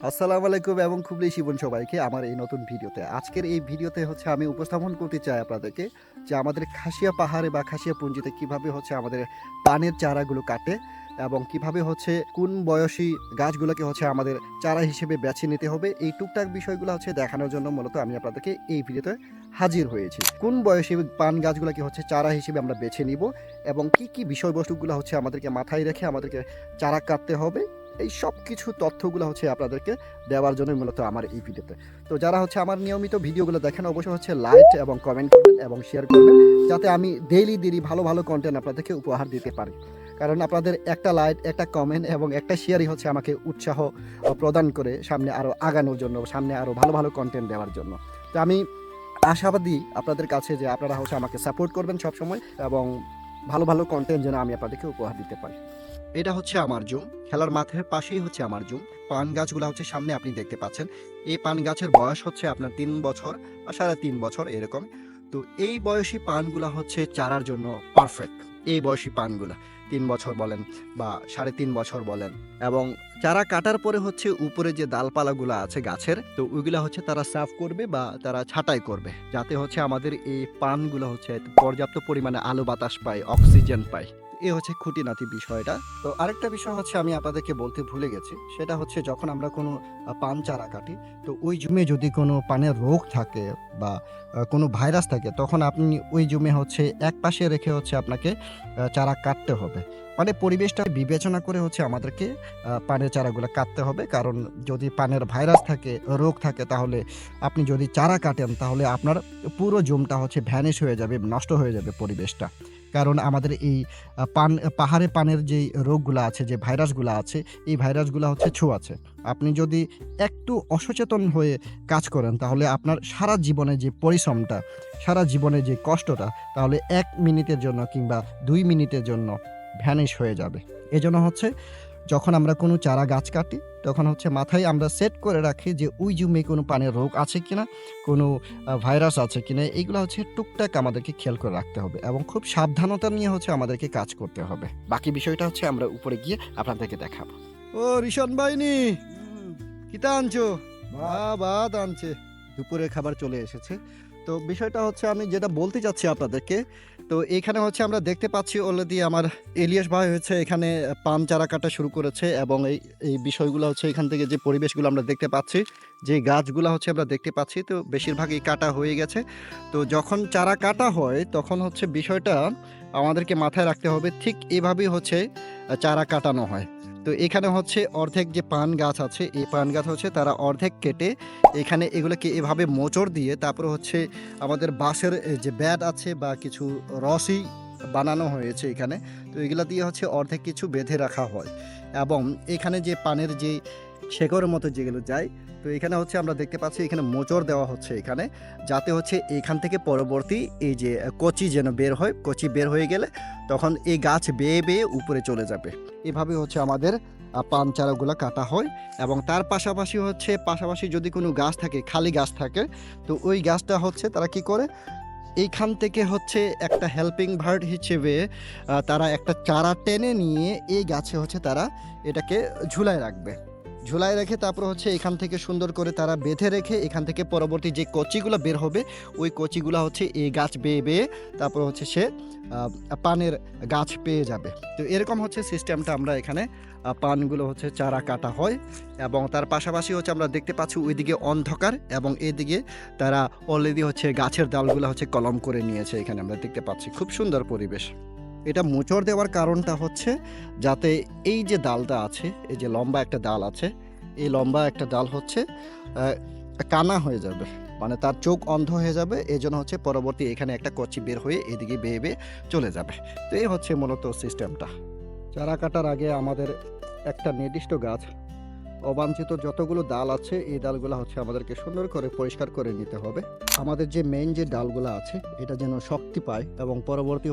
আসসালামু আলাইকুম এবং খুবই শিবন সবাইকে আমার এই নতুন ভিডিওতে। আজকের এই ভিডিওতে আমি উপস্থাপন করতে চাই আপনাদেরকে যে আমাদের খাসিয়া পাহাড়ে বা খাসিয়া পুঞ্জিতে কিভাবে আমাদের পানের চারাগুলো কাটে এবং কিভাবে কোন বয়সী গাছগুলোকে আমাদের চারা হিসেবে বেছে নিতে হবে। এই টুকটাক বিষয়গুলো দেখানোর জন্য মূলত আমি আপনাদেরকে এই ভিডিওতে হাজির হয়েছি। কোন বয়সী পান গাছগুলোকে চারা হিসেবে আমরা বেছে নিব এবং কি কি বিষয়বস্তুগুলো আমাদেরকে মাথায় রেখে আমাদেরকে চারা কাটতে হবে, এই সব কিছু তথ্যগুলো আপনাদেরকে দেওয়ার জন্য মূলত আমার এই ভিডিওতে। তো যারা আমার নিয়মিত ভিডিওগুলো দেখেন অবশ্যই লাইক এবং কমেন্ট করবেন এবং শেয়ার করবেন, যাতে আমি ডেইলি ভালো ভালো কন্টেন্ট আপনাদেরকে উপহার দিতে পারি। কারণ আপনাদের একটা লাইক, একটা কমেন্ট এবং একটা শেয়ারই আমাকে উৎসাহ প্রদান করে সামনে আরও আগানোর জন্য, সামনে আরও ভালো ভালো কন্টেন্ট দেওয়ার জন্য। তো আমি আশাবাদী আপনাদের কাছে যে আপনারা আমাকে সাপোর্ট করবেন সবসময় এবং ভালো ভালো কন্টেন্ট যেন আমি আপনাদেরকে উপহার দিতে পারি। এটা আমার জুম, খেলার মাঠের পাশেই আমার জুম। পান গাছগুলো সামনে আপনি দেখতে পাচ্ছেন। এই পান গাছের বয়স আপনার 3 বছর বা 3.5 বছর এরকম। তো এই বয়সী পানগুলা চারার জন্য পারফেক্ট। এই বয়সী পানগুলা 3 বছর বলেন বা 3.5 বছর বলেন, এবং চারা কাটার পরে উপরে যে ডালপালাগুলো আছে গাছের, তো ওইগুলা তারা সাফ করবে বা তারা ছাঁটাই করবে, যাতে আমাদের এই পানগুলো পর্যাপ্ত পরিমাণে আলো বাতাস পায়, অক্সিজেন পায়। এ খুঁটিনাটি বিষয়টা। তো আরেকটা বিষয় আমি আপনাদেরকে বলতে ভুলে গেছি, সেটা যখন আমরা কোনো পান চারা কাটি, তো ওই জমে যদি কোনো পানের রোগ থাকে বা কোনো ভাইরাস থাকে, তখন আপনি ওই জমে এক পাশে রেখে আপনাকে চারা কাটতে হবে। মানে পরিবেশটা বিবেচনা করে আমাদেরকে পানের চারাগুলো কাটতে হবে। কারণ যদি পানের ভাইরাস থাকে, রোগ থাকে, তাহলে আপনি যদি চারা কাটেন তাহলে আপনার পুরো জমটা ভ্যানিশ হয়ে যাবে, নষ্ট হয়ে যাবে পরিবেশটা। কারণ আমাদের এই পাহাড়ে পানের যেই রোগগুলো আছে, যে ভাইরাসগুলো আছে, এই ভাইরাসগুলো ছোঁয়াচে। আপনি যদি একটু অসচেতন হয়ে কাজ করেন, তাহলে আপনার সারা জীবনে যে পরিশ্রমটা, সারা জীবনে যে কষ্টটা, তাহলে 1 মিনিটের জন্য কিংবা 2 মিনিটের জন্য ভ্যানিশ হয়ে যাবে। এজন্য যখন আমরা কোনো চারা গাছ কাটি, তখন মাথায় আমরা সেট করে রাখি যে ওই জমি কোনো পানের রোগ আছে কিনা, কোনো ভাইরাস আছে কিনা। এইগুলো টুকটাক আমাদেরকে খেয়াল করে রাখতে হবে এবং খুব সাবধানতা নিয়ে আমাদেরকে কাজ করতে হবে। বাকি বিষয়টা আমরা উপরে গিয়ে আপনাদেরকে দেখাবো। ও রিশন ভাইনি, কিতা আনছো? ভাত আনছে। দুপুরের খাবার চলে এসেছে। তো বিষয়টা আমি যেটা বলতে চাচ্ছি আপনাদেরকে, তো এখানে আমরা দেখতে পাচ্ছি অলরেডি আমার ইলিয়াস ভাই এখানে পান চারা কাটা শুরু করেছে, এবং এই বিষয়গুলো এখান থেকে যে পরিবেশগুলো আমরা দেখতে পাচ্ছি, যে গাছগুলো আমরা দেখতে পাচ্ছি, তো বেশিরভাগই কাটা হয়ে গেছে। তো যখন চারা কাটা হয় তখন বিষয়টা আমাদেরকে মাথায় রাখতে হবে, ঠিক এভাবেই চারা কাটানো হয়। তো এখানে অর্ধেক যে পান গাছ আছে, এই পান গাছ তারা অর্ধেক কেটে এখানে এগুলোকে এভাবে মোচড় দিয়ে, তারপর আমাদের বাঁশের যে ব্যাট আছে বা কিছু রসই বানানো হয়েছে এখানে। তো এগুলা দিয়ে অর্ধেক কিছু বেঁধে রাখা হয়, এবং এখানে যে পানের যে শেকড়ের মতো যেগুলো যায়, তো এখানে আমরা দেখতে পাচ্ছি এখানে মোচড় দেওয়া হচ্ছে এখানে, যাতে এখান থেকে পরবর্তী এই যে কচি যেন বের হয়। কচি বের হয়ে গেলে তখন এই গাছ বেয়ে বেয়ে উপরে চলে যাবে। এভাবে আমাদের পান চারাগুলো কাটা হয়। এবং তার পাশাপাশি যদি কোনো গাছ থাকে, খালি গাছ থাকে, তো ওই গাছটা তারা কি করে, এইখান থেকে একটা হেল্পিং ভার্ড হিসেবে তারা একটা চারা টেনে নিয়ে এই গাছে তারা এটাকে ঝুলায় রাখবে। ঝুলায় রেখে তারপর এখান থেকে সুন্দর করে তারা বেঁধে রেখে, এখান থেকে পরবর্তী যে কচিগুলো বের হবে, ওই কচিগুলো এই গাছ বেয়ে বেয়ে তারপর সে পানের গাছ পেয়ে যাবে। তো এরকম সিস্টেমটা আমরা এখানে পানগুলো চারা কাটা হয়। এবং তার পাশাপাশি আমরা দেখতে পাচ্ছি ওইদিকে অন্ধকার, এবং এদিকে তারা অলরেডি গাছের ডালগুলো কলম করে নিয়েছে। এখানে আমরা দেখতে পাচ্ছি খুব সুন্দর পরিবেশ। এটা মোচড় দেওয়ার কারণটা যাতে এই যে ডালটা আছে, এই যে লম্বা একটা ডাল আছে, এই লম্বা একটা ডাল কানা হয়ে যাবে, মানে তার চোখ অন্ধ হয়ে যাবে। এই জন্য পরবর্তী এখানে একটা কচি বের হয়ে এদিকে বেয়ে বেয়ে চলে যাবে। তো এই মূলত সিস্টেমটা। চারা কাটার আগে আমাদের একটা নির্দিষ্ট গাছ, অবাঞ্ছিত যতগুলো ডাল আছে, এই ডালগুলো আমাদেরকে সুন্দর করে পরিষ্কার করে নিতে হবে। আমাদের যে মেইন যে ডালগুলো আছে, এটা যেন শক্তি পায় এবং পরবর্তী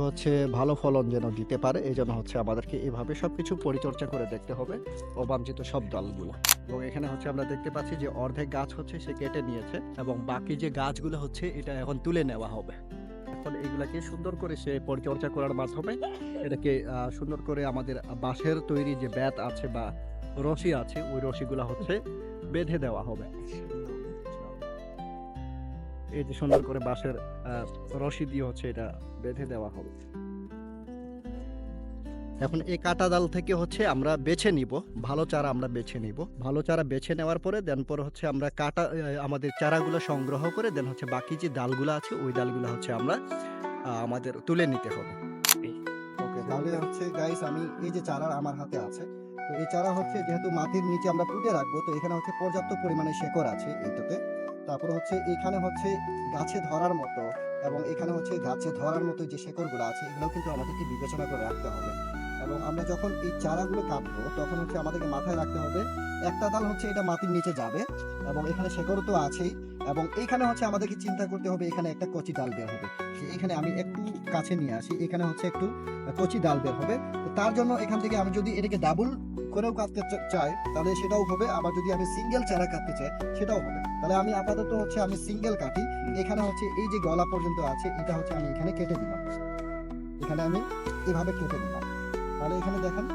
ভালো ফলন যেন দিতে পারে। এই জন্য আমাদেরকে এভাবে সবকিছু পরিচর্যা করে দেখতে হবে অবাঞ্ছিত সব ডালগুলো। এবং এখানে আমরা দেখতে পাচ্ছি যে অর্ধেক গাছ সে কেটে নিয়েছে, এবং বাকি যে গাছগুলো এটা এখন তুলে নেওয়া হবে। এখন এগুলাকে সুন্দর করে সে পরিচর্যা করার মাধ্যমে এটাকে সুন্দর করে আমাদের বাঁশের তৈরি যে ব্যাট আছে বা রশি আছে, ওই রশিগুলো বেঁধে দেওয়া হবে। এই যে সুন্দর করে বাঁশের রশি দিয়ে হচ্ছে এটা বেঁধে দেওয়া হবে। এখন এই কাটা ডাল থেকে হচ্ছে আমরা বেছে নিব, ভালো চারা আমরা বেছে নিব। ভালো চারা বেছে নেওয়ার পরে দেন পরে হচ্ছে আমরা কাটা আমাদের চারাগুলো সংগ্রহ করে দেন হচ্ছে বাকি যে ডালগুলো আছে ওই ডালগুলো হচ্ছে আমরা আমাদের তুলে নিতে হবে। ওকে, তাহলে হচ্ছে গাইস আমি এই যে চারা আমার হাতে আছে, তো এই চারা হচ্ছে যেহেতু মাটির নিচে আমরা পুঁতে রাখবো, তো এখানে হচ্ছে পর্যাপ্ত পরিমাণে শেকড় আছে এইটাতে। তারপরে হচ্ছে এখানে হচ্ছে গাছে ধরার মতো এবং এখানে হচ্ছে গাছে ধরার মতো যে শেকড়গুলো আছে এগুলো কিন্তু আমাদেরকে বিবেচনা করে রাখতে হবে। এবং আমরা যখন এই চারাগুলো কাটবো তখন হচ্ছে আমাদেরকে মাথায় রাখতে হবে একটা ডাল হচ্ছে এটা মাটির নিচে যাবে এবং এখানে শেকড় তো আছেই, এবং এইখানে হচ্ছে আমাদেরকে চিন্তা করতে হবে এখানে একটা কচি ডাল বের হবে। এখানে আমি একটু কাছে নিয়ে আসি, এখানে হচ্ছে একটু কচি ডাল বের হবে। তো তার জন্য এখান থেকে আমি যদি এটাকে ডাবল করেও কাটতে চাই তাহলে সেটাও হবে, আবার যদি আমি সিঙ্গেল চারা কাটতে চাই সেটাও হবে। তাহলে আমি আপাতত হচ্ছে আমি সিঙ্গেল কাটি। এখানে হচ্ছে এই যে গলা পর্যন্ত আছে এটা হচ্ছে আমি এখানে কেটে দিলাম, এখানে আমি এভাবে কেটে দিলাম। তাহলে এখানে দেখেন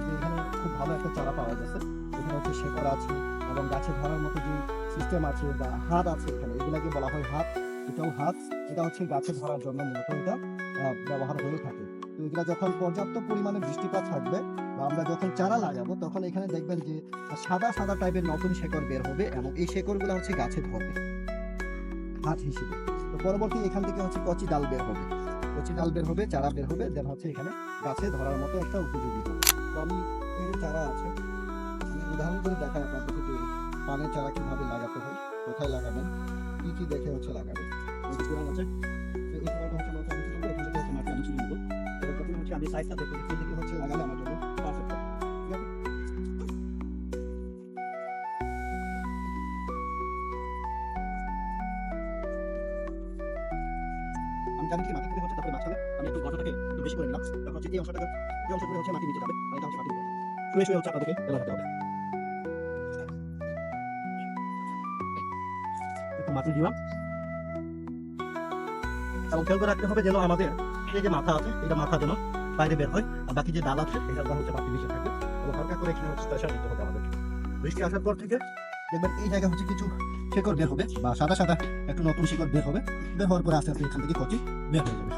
যে এখানে খুব ভালো একটা চারা পাওয়া গেছে। এখানে হচ্ছে শেকড় আছে এবং গাছে ধরার মতো যে সিস্টেম আছে বা হাত আছে, এখানে এগুলাকে বলা হয় হাত। এটাও হাত, এটা হচ্ছে গাছে ধরার জন্য মূলত এটা ব্যবহার হয়ে থাকে। তো এগুলা যখন পর্যাপ্ত পরিমাণে বৃষ্টিপাত থাকবে বা আমরা যখন চারা লাগাবো তখন এখানে দেখবেন যে সাদা সাদা টাইপের নতুন শেকড় বের হবে এবং এই শেকড়গুলো হচ্ছে গাছে ধরবে হাত হিসেবে। তো পরবর্তী এখান থেকে হচ্ছে কচি ডাল বের হবে, কচি ডাল বের হবে, চারা বের হবে, দেন হচ্ছে এখানে গাছে ধরার মতো একটা উপযোগী হবে। তো আমি এই যে চারা আছে আমি উদাহরণ করে দেখাই আপনাদেরকে যে পানের চারা কিভাবে লাগাতে হয়, কোথায় লাগাবেন, কি কি দেখে হচ্ছে লাগাবেন। এই যে কোরআন আছে, তো এই কোরআনটা হচ্ছে মাথা নিচে করবো, এখান থেকে হচ্ছে মাটি আমি চিনে নেবো। এবার প্রথমে হচ্ছে আমি সাইজটা দেখবো যে দিকে হচ্ছে লাগালে আমার জন্য পারফেক্ট হবে। ঠিক আছে? আমি জানি কি মাটি থেকে হচ্ছে তারপরে মাঝখানে আমি একটু গর্তটাকে একটু বেশি করে নিলাম, তারপর হচ্ছে এই অংশটাকে যে অংশগুলো হচ্ছে মাটি নিচে যাবে আর এটা হচ্ছে মাটি নিচে যাবে। শুয়ে শুয়ে হচ্ছে আপনাদেরকে লাগাতে হবে। একটু মাটি দিলাম এবং খেয়াল করে রাখতে হবে যেন আমাদের এই যে মাথা আছে এটা মাথা যেন বাইরে বের হয় আর বাকি যে ডাল আছে এটা হচ্ছে মাটি নিচে থাকবে এবং হালকা করে এখানে হচ্ছে প্রেশার দিতে হবে আমাদেরকে। বৃষ্টি আসার পর থেকে দেখবেন এই জায়গায় হচ্ছে কিছু শেকড় বের হবে বা সাদা সাদা একটু নতুন শেকড় বের হবে, বের হওয়ার পরে আস্তে আস্তে এখান থেকে কচি বের হয়ে যাবে।